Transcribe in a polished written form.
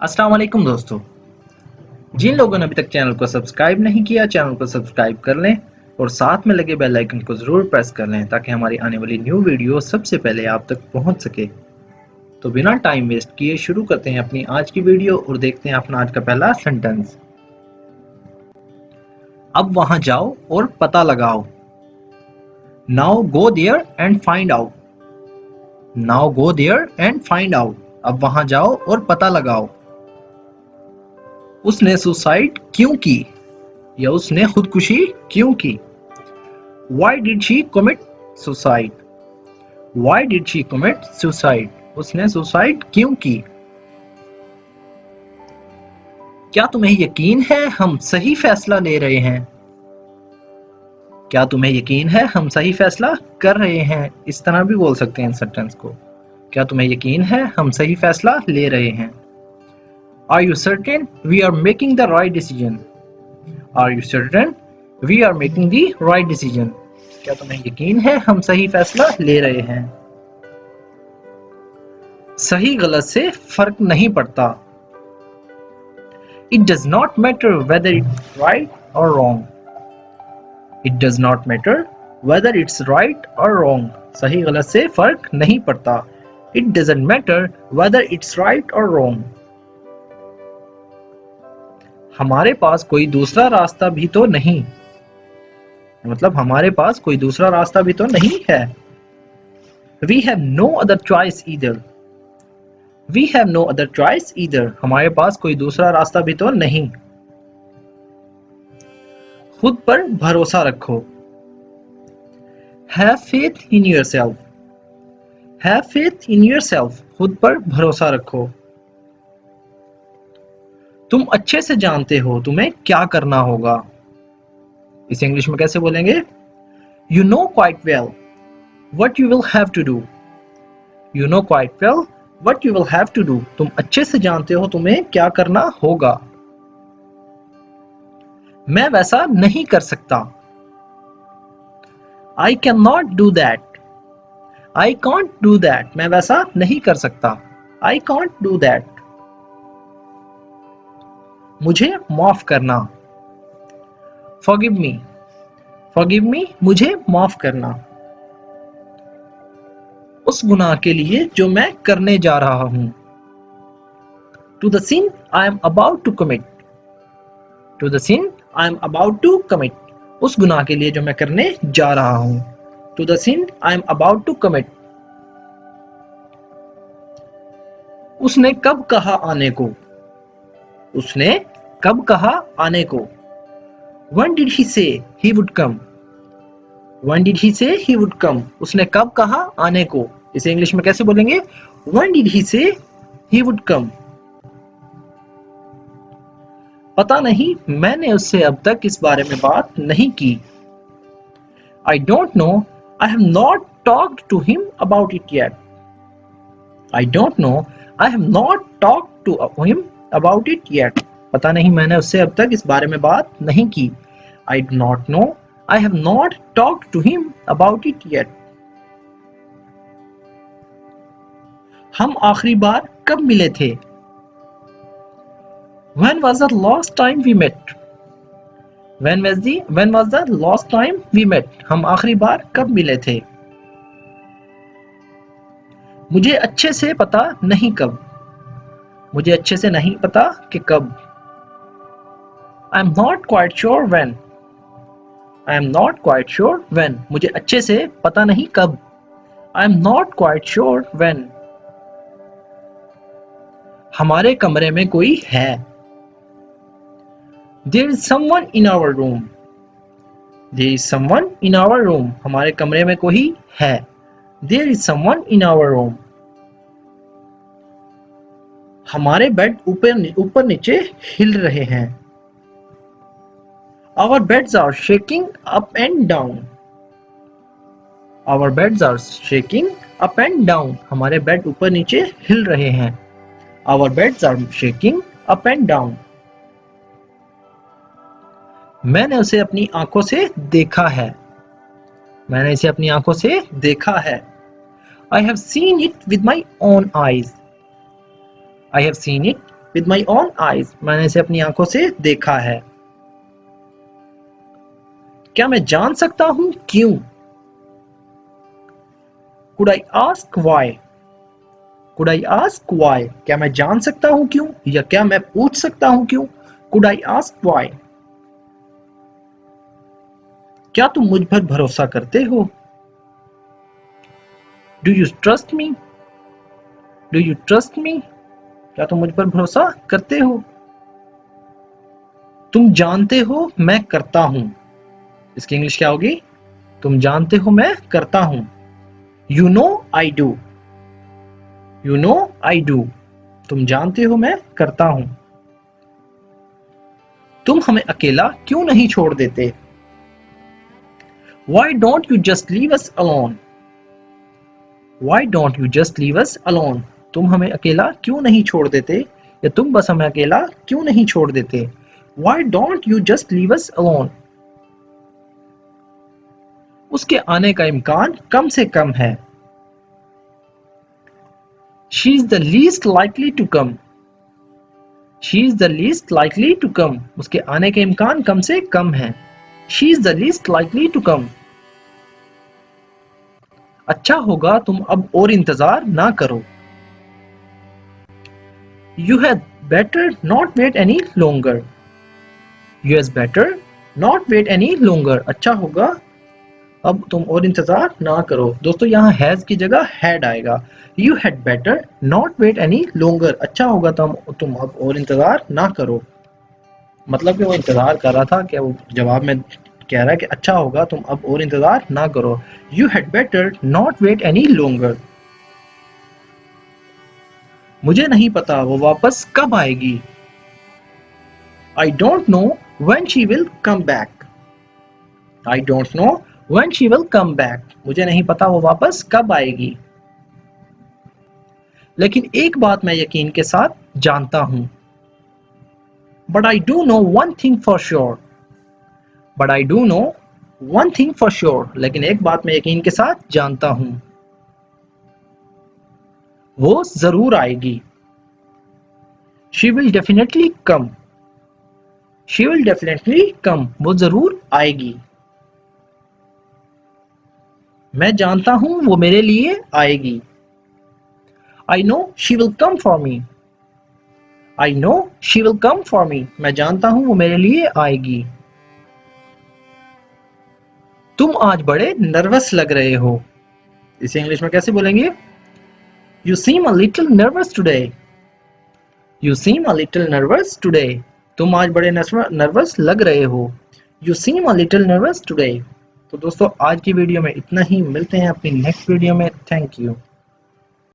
अस्सलाम वालेकुम दोस्तों। जिन लोगों ने अभी तक चैनल को सब्सक्राइब नहीं किया, चैनल को सब्सक्राइब कर लें और साथ में लगे बेल आइकन को ज़रूर प्रेस कर लें ताकि हमारी आने वाली न्यू वीडियो सबसे पहले आप तक पहुंच सके। तो बिना टाइम वेस्ट किए शुरू करते हैं अपनी आज की वीडियो और देखते हैं अपना आज का पहला सेंटेंस। अब वहां जाओ और पता लगाओ। Now go there and find out. Now go there and find out. अब वहां जाओ और पता लगाओ। उसने सुसाइड क्यों की या उसने खुदकुशी क्यों की? Why did she commit suicide? Why did she commit suicide? उसने सुसाइड क्यों की? क्या तुम्हें यकीन है हम सही फैसला ले रहे हैं? क्या तुम्हें यकीन है हम सही फैसला कर रहे हैं? इस तरह भी बोल सकते हैं इन सेंटेंस को। क्या तुम्हें यकीन है हम सही फैसला ले रहे हैं? Are you certain we are making the right decision? Are you certain we are making the right decision? क्या तुम्हें यकीन है हम सही फैसला ले रहे हैं? सही गलत से फर्क नहीं पड़ता। It does not matter whether it's right or wrong. It does not matter whether it's right or wrong. सही गलत से फर्क नहीं पड़ता। It doesn't matter whether it's right or wrong. हमारे पास कोई दूसरा रास्ता भी तो नहीं। मतलब हमारे पास कोई दूसरा रास्ता भी तो नहीं है। We have no other choice either. We have no other choice either. हमारे पास कोई दूसरा रास्ता भी तो नहीं। खुद पर भरोसा रखो। Have faith in yourself. Have faith in yourself. खुद पर भरोसा रखो। तुम अच्छे से जानते हो तुम्हें क्या करना होगा। इसे इंग्लिश में कैसे बोलेंगे? You know quite well what you will have to do. You know quite well what you will have to do. तुम अच्छे से जानते हो तुम्हें क्या करना होगा। मैं वैसा नहीं कर सकता। I cannot do that. I can't do that. मैं वैसा नहीं कर सकता। I can't do that. मुझे माफ करना। Forgive me. Forgive me. मुझे माफ करना। उस गुनाह के लिए जो मैं करने जा रहा हूं। To the sin I am about to commit. To the sin I am about to commit. उस गुनाह के लिए जो मैं करने जा रहा हूं। To the sin I am about to commit. उसने कब कहा आने को? उसने कब कहा आने को? When did he say he would come? When did he say he would come? उसने कब कहा आने को? इसे इंग्लिश में कैसे बोलेंगे? When did he say he would come? पता नहीं, मैंने उससे अब तक इस बारे में बात नहीं की। I don't know. I have not talked to him about it yet. I don't know. I have not talked to him about it yet. पता नहीं, मैंने उससे अब तक इस बारे में बात नहीं की। I do not know. I have not talked to him about it yet. हम आखिरी बार कब मिले थे? When was the last time we met? When was the last time we met? हम आखिरी बार कब मिले थे? मुझे अच्छे से पता नहीं कब। मुझे अच्छे से नहीं पता कि कब। I'm not quite sure when. I am not quite sure when. मुझे अच्छे से पता नहीं कब। I am not quite sure when. हमारे कमरे में कोई है। There is someone in our room. There is someone in our room. हमारे कमरे में कोई है। There is someone in our room. हमारे बेड ऊपर नीचे हिल रहे हैं। Our beds are shaking up and down. Our beds are shaking up and down. हमारे बेड ऊपर नीचे हिल रहे हैं। Our beds are shaking up and down. मैंने उसे अपनी आंखों से देखा है। मैंने इसे अपनी आंखों से देखा है। I have seen it with my own eyes. I have seen it with my own eyes, मैंने इसे अपनी आंखों से देखा है। क्या मैं जान सकता हूं क्यों? Could I ask why? Could I ask why, क्या मैं जान सकता हूं क्यों, या क्या मैं पूछ सकता हूं क्यों? Could I ask why. क्या तुम मुझ पर भरोसा करते हो? Do you trust me? Do you trust me, क्या तुम मुझ पर भरोसा करते हो? तुम जानते हो मैं करता हूं, इसकी इंग्लिश क्या होगी? तुम जानते हो मैं करता हूं। You know I do. You know I do, तुम जानते हो मैं करता हूं। तुम हमें अकेला क्यों नहीं छोड़ देते? Why don't you just leave us alone? Why don't you just leave us alone? तुम हमें अकेला क्यों नहीं छोड़ देते, या तुम बस हमें अकेला क्यों नहीं छोड़ देते? Why don't you just leave us alone? उसके आने का इम्कान कम से कम है। She is the least likely to come. She is the least likely to come. उसके आने के इम्कान कम से कम है। She is the least likely to come. अच्छा होगा तुम अब और इंतजार ना करो। You had better not wait any longer. You had better not wait any longer. अच्छा होगा अब तुम और इंतजार ना करो। दोस्तों यहाँ हैज की जगह हैड आएगा। You had better not wait any longer. अच्छा होगा तुम अब और इंतजार ना करो। मतलब कि वो इंतजार कर रहा था कि वो जवाब में कह रहा है कि अच्छा होगा तुम अब और इंतजार ना करो। You had better not wait any longer. मुझे नहीं पता वो वापस कब आएगी। I don't know when she will come back. I don't know when she will come back. मुझे नहीं पता वो वापस कब आएगी। लेकिन एक बात मैं यकीन के साथ जानता हूं। But I do know one thing for sure. But I do know one thing for sure. लेकिन एक बात मैं यकीन के साथ जानता हूं। वो जरूर आएगी। She will definitely come. She will definitely come. वो जरूर आएगी। मैं जानता हूं वो मेरे लिए आएगी। I know she will come for me. I know she will come for me. मैं जानता हूं वो मेरे लिए आएगी। तुम आज बड़े नर्वस लग रहे हो, इसे इंग्लिश में कैसे बोलेंगे? You seem a little nervous today. You seem a little nervous today. तुम आज बड़े नर्वस लग रहे हो। You seem a little nervous today. तो दोस्तों आज की वीडियो में इतना ही, मिलते हैं अपनी नेक्स्ट वीडियो में। Thank you.